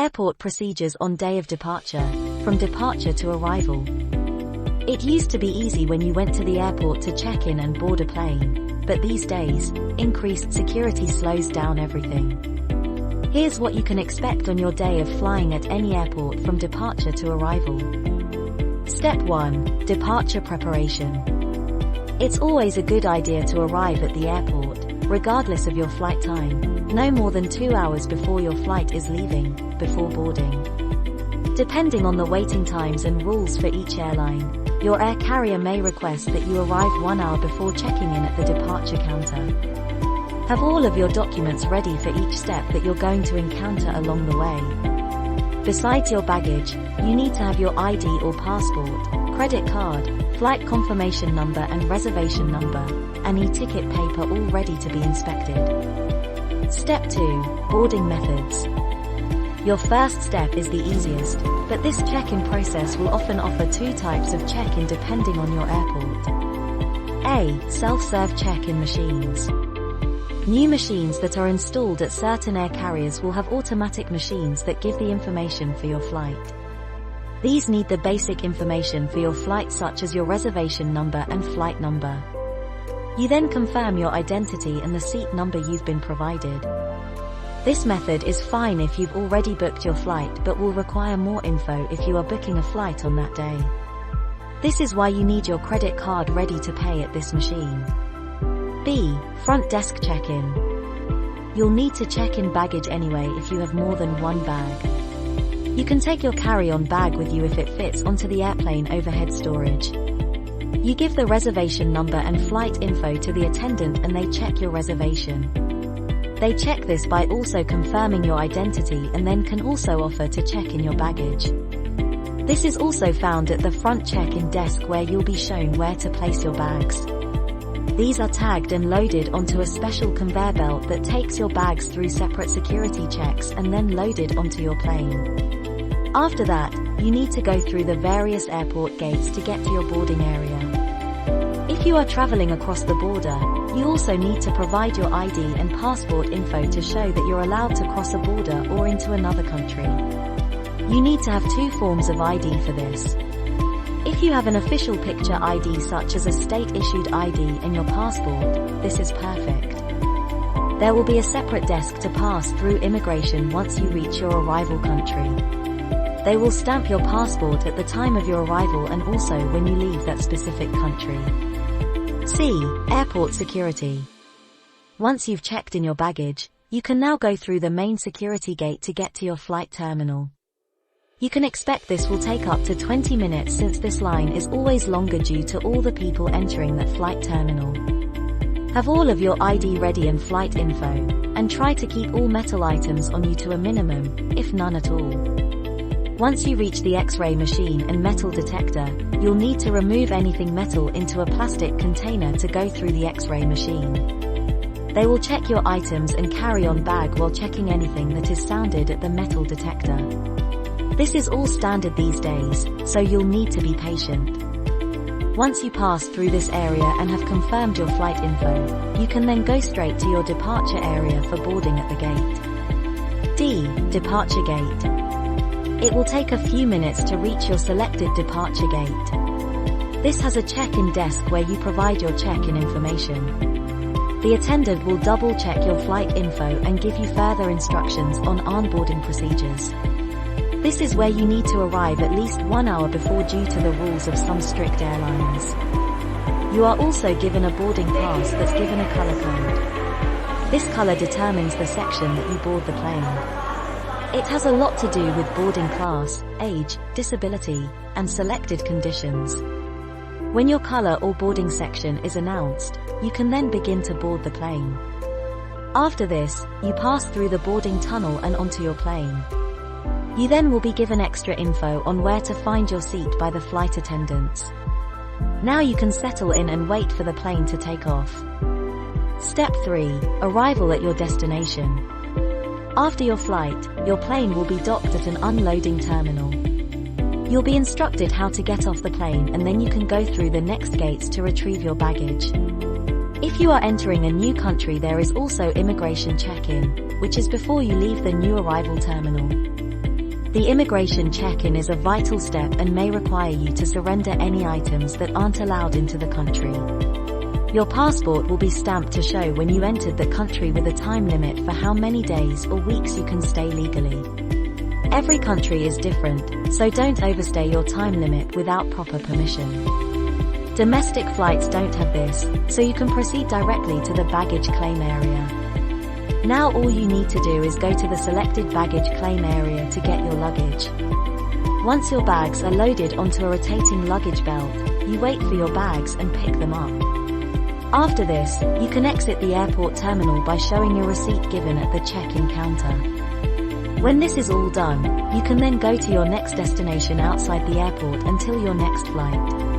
Airport procedures on day of departure, from departure to arrival. It used to be easy when you went to the airport to check in and board a plane, but these days, increased security slows down everything. Here's what you can expect on your day of flying at any airport from departure to arrival. Step 1. Departure preparation. It's always a good idea to arrive at the airport, regardless of your flight time, no more than 2 hours before your flight is leaving, before boarding. Depending on the waiting times and rules for each airline, your air carrier may request that you arrive 1 hour before checking in at the departure counter. Have all of your documents ready for each step that you're going to encounter along the way. Besides your baggage, you need to have your ID or passport, credit card, flight confirmation number and reservation number, and e-ticket paper all ready to be inspected. Step 2. Boarding methods. Your first step is the easiest, but this check-in process will often offer 2 types of check-in depending on your airport. A. Self-serve check-in machines. New machines that are installed at certain air carriers will have automatic machines that give the information for your flight. These need the basic information for your flight such as your reservation number and flight number. You then confirm your identity and the seat number you've been provided. This method is fine if you've already booked your flight but will require more info if you are booking a flight on that day. This is why you need your credit card ready to pay at this machine. B. Front desk check-in. You'll need to check in baggage anyway if you have more than one bag. You can take your carry-on bag with you if it fits onto the airplane overhead storage. You give the reservation number and flight info to the attendant and they check your reservation. They check this by also confirming your identity and then can also offer to check in your baggage. This is also found at the front check-in desk where you'll be shown where to place your bags. These are tagged and loaded onto a special conveyor belt that takes your bags through separate security checks and then loaded onto your plane. After that, you need to go through the various airport gates to get to your boarding area. If you are traveling across the border, you also need to provide your ID and passport info to show that you're allowed to cross a border or into another country. You need to have 2 forms of ID for this. If you have an official picture ID such as a state-issued ID and your passport, this is perfect. There will be a separate desk to pass through immigration once you reach your arrival country. They will stamp your passport at the time of your arrival and also when you leave that specific country. C. Airport security. Once you've checked in your baggage, you can now go through the main security gate to get to your flight terminal. You can expect this will take up to 20 minutes since this line is always longer due to all the people entering that flight terminal. Have all of your ID ready and flight info, and try to keep all metal items on you to a minimum, if none at all. Once you reach the X-ray machine and metal detector, you'll need to remove anything metal into a plastic container to go through the X-ray machine. They will check your items and carry-on bag while checking anything that is sounded at the metal detector. This is all standard these days, so you'll need to be patient. Once you pass through this area and have confirmed your flight info, you can then go straight to your departure area for boarding at the gate. D. Departure gate. It will take a few minutes to reach your selected departure gate. This has a check-in desk where you provide your check-in information. The attendant will double-check your flight info and give you further instructions on onboarding procedures. This is where you need to arrive at least 1 hour before due to the rules of some strict airlines. You are also given a boarding pass that's given a color code. This color determines the section that you board the plane. It has a lot to do with boarding class, age, disability, and selected conditions. When your color or boarding section is announced, you can then begin to board the plane. After this, you pass through the boarding tunnel and onto your plane. You then will be given extra info on where to find your seat by the flight attendants. Now you can settle in and wait for the plane to take off. Step 3. Arrival at your destination. After your flight, your plane will be docked at an unloading terminal. You'll be instructed how to get off the plane and then you can go through the next gates to retrieve your baggage. If you are entering a new country, there is also immigration check-in, which is before you leave the new arrival terminal. The immigration check-in is a vital step and may require you to surrender any items that aren't allowed into the country. Your passport will be stamped to show when you entered the country with a time limit for how many days or weeks you can stay legally. Every country is different, so don't overstay your time limit without proper permission. Domestic flights don't have this, so you can proceed directly to the baggage claim area. Now all you need to do is go to the selected baggage claim area to get your luggage. Once your bags are loaded onto a rotating luggage belt, you wait for your bags and pick them up. After this, you can exit the airport terminal by showing your receipt given at the check-in counter. When this is all done, you can then go to your next destination outside the airport until your next flight.